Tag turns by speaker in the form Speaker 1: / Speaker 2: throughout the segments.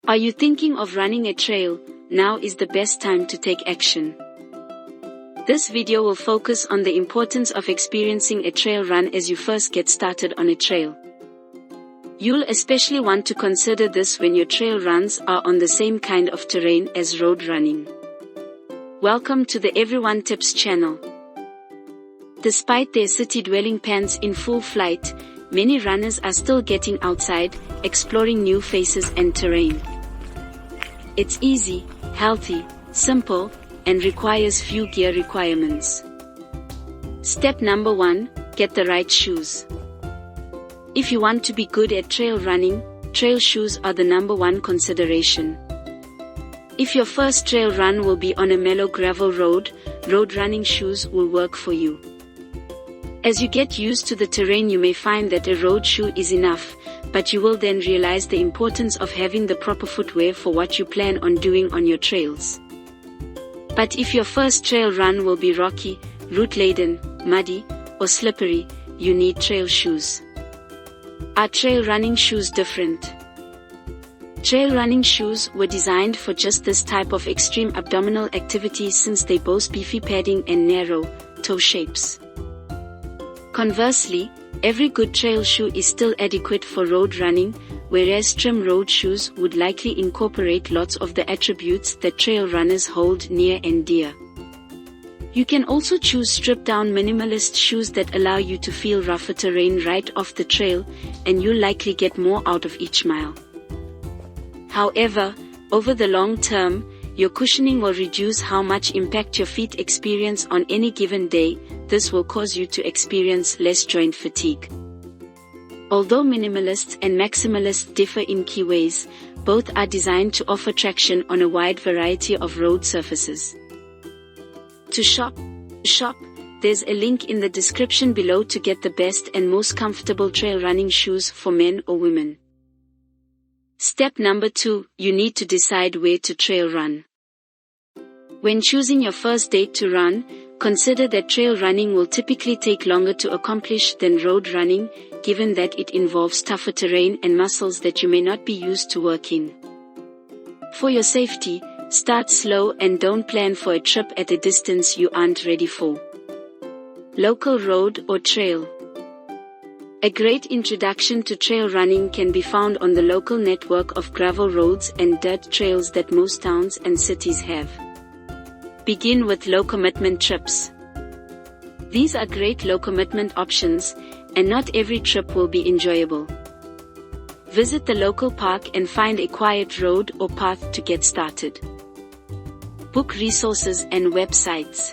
Speaker 1: Are you thinking of running a trail? Now is the best time to take action. This video will focus on the importance of experiencing a trail run as you first get started on a trail. You'll especially want to consider this when your trail runs are on the same kind of terrain as road running. Welcome to the Everyone Tips channel. Despite their city-dwelling pants in full flight, many runners are still getting outside, exploring new faces and terrain. It's easy, healthy, simple, and requires few gear requirements. Step number 1, get the right shoes. If you want to be good at trail running, trail shoes are the number one consideration. If your first trail run will be on a mellow gravel road, road running shoes will work for you. As you get used to the terrain, you may find that a road shoe is enough, but you will then realize the importance of having the proper footwear for what you plan on doing on your trails. But if your first trail run will be rocky, route-laden, muddy, or slippery, you need trail shoes. Are trail running shoes different? Trail running shoes were designed for just this type of extreme abdominal activity since they boast beefy padding and narrow toe shapes. Conversely, every good trail shoe is still adequate for road running, whereas trim road shoes would likely incorporate lots of the attributes that trail runners hold near and dear. You can also choose stripped-down minimalist shoes that allow you to feel rougher terrain right off the trail, and you'll likely get more out of each mile. However, over the long term, your cushioning will reduce how much impact your feet experience on any given day. This will cause you to experience less joint fatigue. Although minimalists and maximalists differ in key ways, both are designed to offer traction on a wide variety of road surfaces. To shop, there's a link in the description below to get the best and most comfortable trail running shoes for men or women. Step number 2, you need to decide where to trail run. When choosing your first date to run, consider that trail running will typically take longer to accomplish than road running, given that it involves tougher terrain and muscles that you may not be used to working. For your safety, start slow and don't plan for a trip at a distance you aren't ready for. Local road or trail. A great introduction to trail running can be found on the local network of gravel roads and dirt trails that most towns and cities have. Begin with low commitment trips. These are great low commitment options, and not every trip will be enjoyable. Visit the local park and find a quiet road or path to get started. Book resources and websites.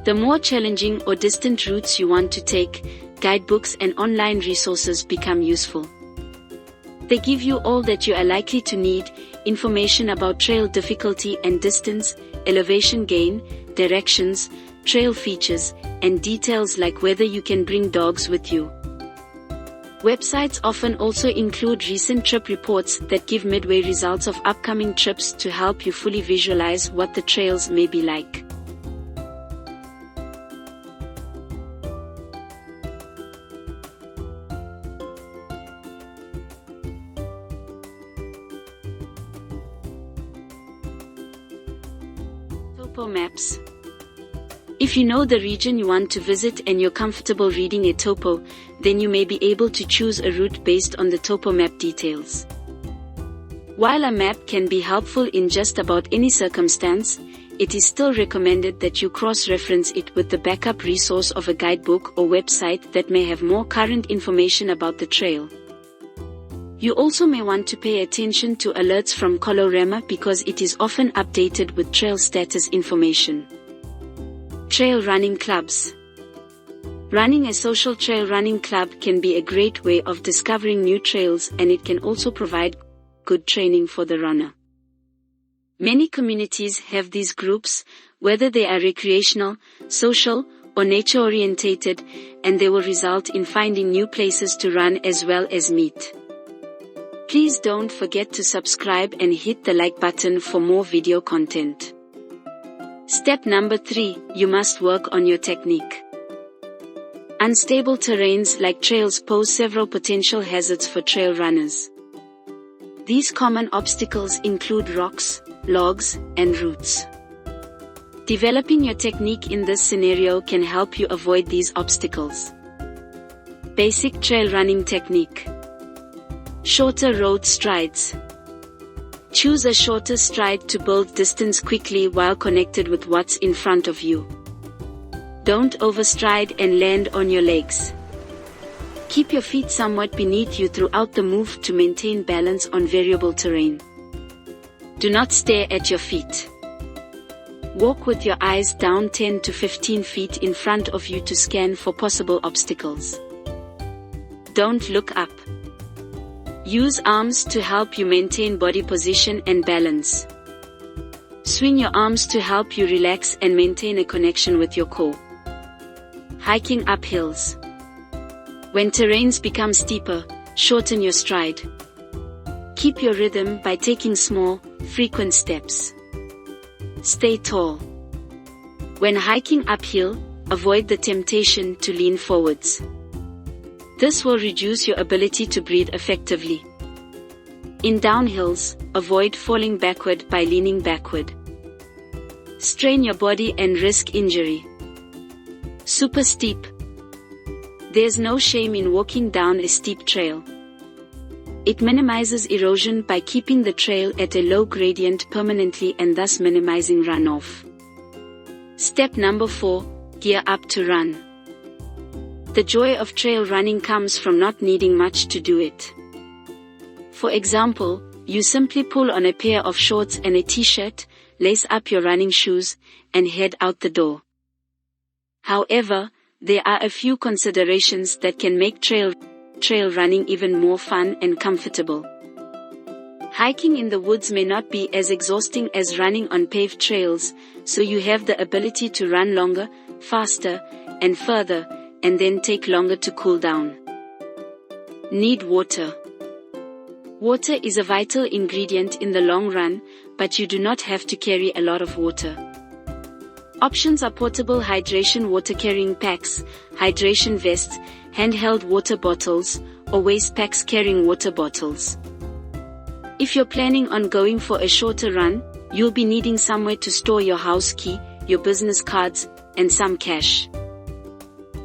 Speaker 1: The more challenging or distant routes you want to take, guidebooks and online resources become useful. They give you all that you are likely to need: information about trail difficulty and distance, elevation gain, directions, trail features, and details like whether you can bring dogs with you. Websites often also include recent trip reports that give midway results of upcoming trips to help you fully visualize what the trails may be like. Topo maps. If you know the region you want to visit and you're comfortable reading a topo, then you may be able to choose a route based on the topo map details. While a map can be helpful in just about any circumstance, it is still recommended that you cross-reference it with the backup resource of a guidebook or website that may have more current information about the trail. You also may want to pay attention to alerts from Colorama because it is often updated with trail status information. Trail running clubs. Running a social trail running club can be a great way of discovering new trails, and it can also provide good training for the runner. Many communities have these groups, whether they are recreational, social, or nature-orientated, and they will result in finding new places to run as well as meet. Please don't forget to subscribe and hit the like button for more video content. Step number 3, you must work on your technique. Unstable terrains like trails pose several potential hazards for trail runners. These common obstacles include rocks, logs, and roots. Developing your technique in this scenario can help you avoid these obstacles. Basic trail running technique. Shorter road strides. Choose a shorter stride to build distance quickly while connected with what's in front of you. Don't overstride and land on your legs. Keep your feet somewhat beneath you throughout the move to maintain balance on variable terrain. Do not stare at your feet. Walk with your eyes down 10 to 15 feet in front of you to scan for possible obstacles. Don't look up. Use arms to help you maintain body position and balance. Swing your arms to help you relax and maintain a connection with your core. Hiking up hills. When terrains become steeper, shorten your stride. Keep your rhythm by taking small, frequent steps. Stay tall. When hiking uphill, avoid the temptation to lean forwards. This will reduce your ability to breathe effectively. In downhills, avoid falling backward by leaning backward. Strain your body and risk injury. Super steep. There's no shame in walking down a steep trail. It minimizes erosion by keeping the trail at a low gradient permanently and thus minimizing runoff. Step number 4, gear up to run. The joy of trail running comes from not needing much to do it. For example, you simply pull on a pair of shorts and a t-shirt, lace up your running shoes, and head out the door. However, there are a few considerations that can make trail running even more fun and comfortable. Hiking in the woods may not be as exhausting as running on paved trails, so you have the ability to run longer, faster, and further, and then take longer to cool down. Need water. Water is a vital ingredient in the long run, but you do not have to carry a lot of water. Options are portable hydration water carrying packs, hydration vests, handheld water bottles, or waist packs carrying water bottles. If you're planning on going for a shorter run, you'll be needing somewhere to store your house key, your business cards, and some cash.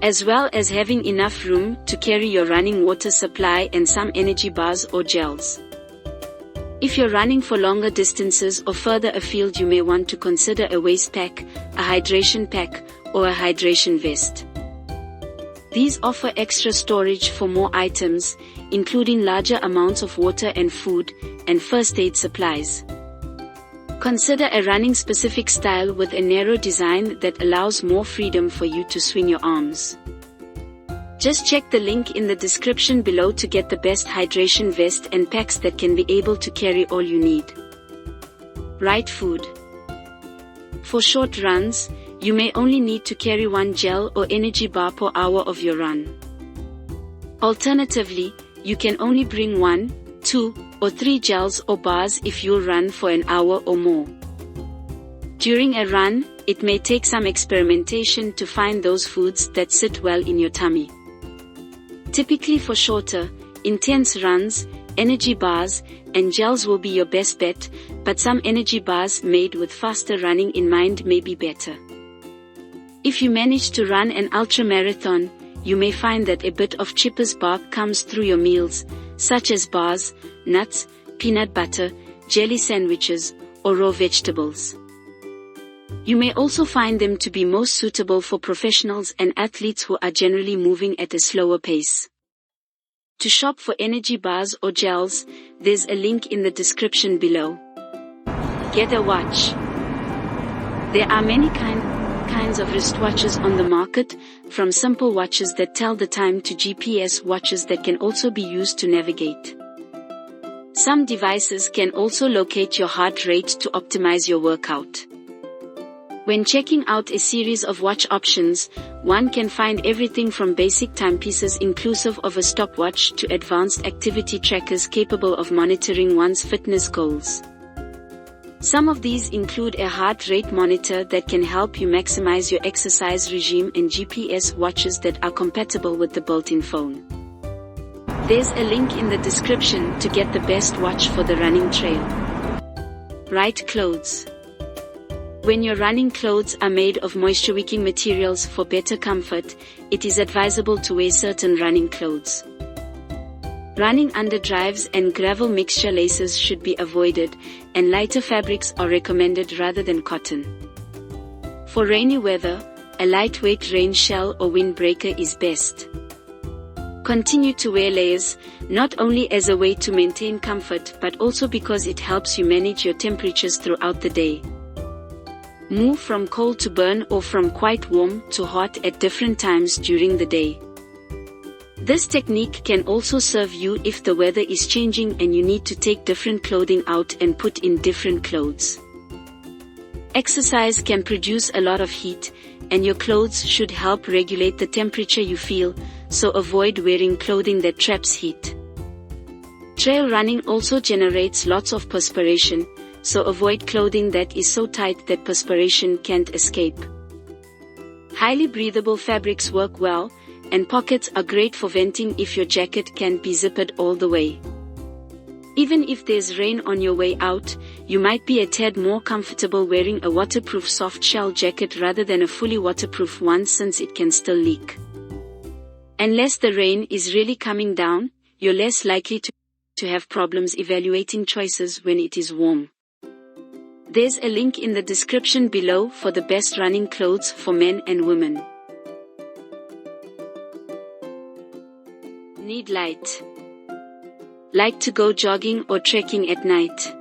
Speaker 1: As well as having enough room to carry your running water supply and some energy bars or gels. If you're running for longer distances or further afield, you may want to consider a waist pack, a hydration pack, or a hydration vest. These offer extra storage for more items, including larger amounts of water and food, and first aid supplies. Consider a running specific style with a narrow design that allows more freedom for you to swing your arms. Just check the link in the description below to get the best hydration vest and packs that can be able to carry all you need. Right food. For short runs, you may only need to carry one gel or energy bar per hour of your run. Alternatively, you can only bring 1, 2, or 3 gels or bars if you'll run for an hour or more. During a run, it may take some experimentation to find those foods that sit well in your tummy. Typically for shorter, intense runs, energy bars and gels will be your best bet, but some energy bars made with faster running in mind may be better. If you manage to run an ultramarathon, you may find that a bit of chipper's bark comes through your meals, such as bars, nuts, peanut butter, jelly sandwiches, or raw vegetables. You may also find them to be most suitable for professionals and athletes who are generally moving at a slower pace. To shop for energy bars or gels, there's a link in the description below. Get a watch. There are many kinds of wristwatches on the market, from simple watches that tell the time to GPS watches that can also be used to navigate. Some devices can also locate your heart rate to optimize your workout. When checking out a series of watch options, one can find everything from basic timepieces inclusive of a stopwatch to advanced activity trackers capable of monitoring one's fitness goals. Some of these include a heart rate monitor that can help you maximize your exercise regime and GPS watches that are compatible with the built-in phone. There's a link in the description to get the best watch for the running trail. Right clothes. When your running clothes are made of moisture-wicking materials for better comfort, it is advisable to wear certain running clothes. Running underdrives and gravel mixture laces should be avoided, and lighter fabrics are recommended rather than cotton. For rainy weather, a lightweight rain shell or windbreaker is best. Continue to wear layers, not only as a way to maintain comfort but also because it helps you manage your temperatures throughout the day. Move from cold to burn or from quite warm to hot at different times during the day. This technique can also serve you if the weather is changing and you need to take different clothing out and put in different clothes. Exercise can produce a lot of heat, and your clothes should help regulate the temperature you feel, so avoid wearing clothing that traps heat. Trail running also generates lots of perspiration, so avoid clothing that is so tight that perspiration can't escape. Highly breathable fabrics work well, and pockets are great for venting if your jacket can't be zippered all the way. Even if there's rain on your way out, you might be a tad more comfortable wearing a waterproof soft shell jacket rather than a fully waterproof one since it can still leak. Unless the rain is really coming down, you're less likely to have problems evaluating choices when it is warm. There's a link in the description below for the best running clothes for men and women. Need light. Like to go jogging or trekking at night?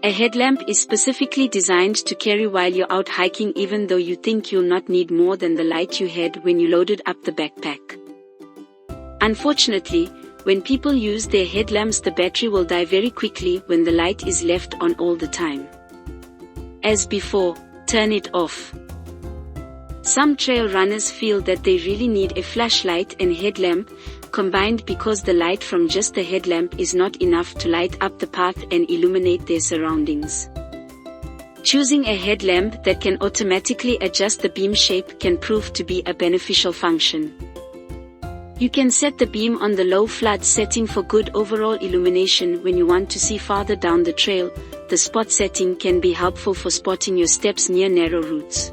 Speaker 1: A headlamp is specifically designed to carry while you're out hiking, even though you think you'll not need more than the light you had when you loaded up the backpack. Unfortunately, when people use their headlamps, the battery will die very quickly when the light is left on all the time. As before, turn it off. Some trail runners feel that they really need a flashlight and headlamp combined because the light from just the headlamp is not enough to light up the path and illuminate their surroundings. Choosing a headlamp that can automatically adjust the beam shape can prove to be a beneficial function. You can set the beam on the low flood setting for good overall illumination when you want to see farther down the trail. The spot setting can be helpful for spotting your steps near narrow routes.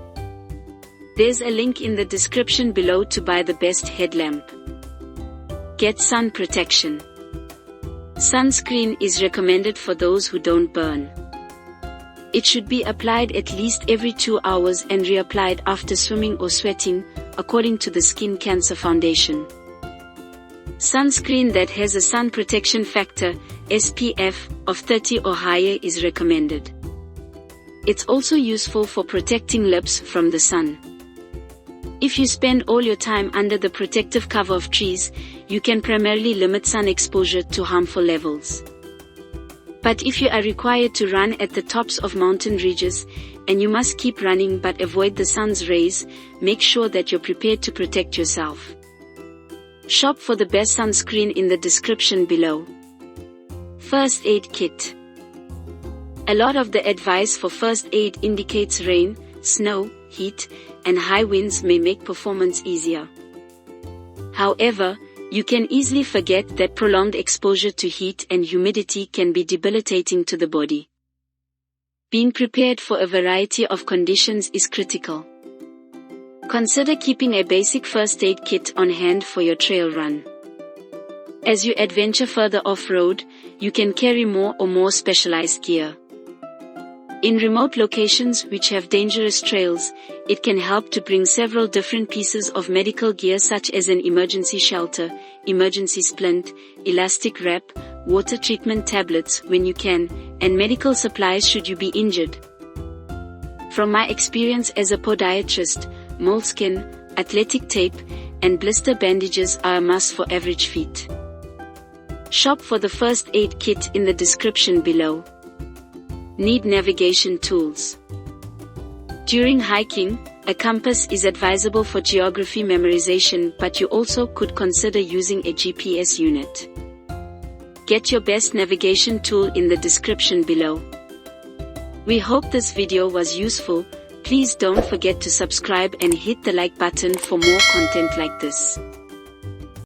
Speaker 1: There's a link in the description below to buy the best headlamp. Get sun protection. Sunscreen is recommended for those who don't burn. It should be applied at least every 2 hours and reapplied after swimming or sweating, according to the Skin Cancer Foundation. Sunscreen that has a sun protection factor, SPF, of 30 or higher is recommended. It's also useful for protecting lips from the sun. If you spend all your time under the protective cover of trees, you can primarily limit sun exposure to harmful levels. But if you are required to run at the tops of mountain ridges, and you must keep running but avoid the sun's rays, make sure that you're prepared to protect yourself. Shop for the best sunscreen in the description below. First aid kit. A lot of the advice for first aid indicates rain, snow, heat, and high winds may make performance easier. However, you can easily forget that prolonged exposure to heat and humidity can be debilitating to the body. Being prepared for a variety of conditions is critical. Consider keeping a basic first aid kit on hand for your trail run. As you adventure further off-road, you can carry more or more specialized gear. In remote locations which have dangerous trails, it can help to bring several different pieces of medical gear such as an emergency shelter, emergency splint, elastic wrap, water treatment tablets when you can, and medical supplies should you be injured. From my experience as a podiatrist, moleskin, athletic tape, and blister bandages are a must for average feet. Shop for the first aid kit in the description below. Need navigation tools. During hiking, a compass is advisable for geography memorization, but you also could consider using a GPS unit. Get your best navigation tool in the description below. We hope this video was useful. Please don't forget to subscribe and hit the like button for more content like this.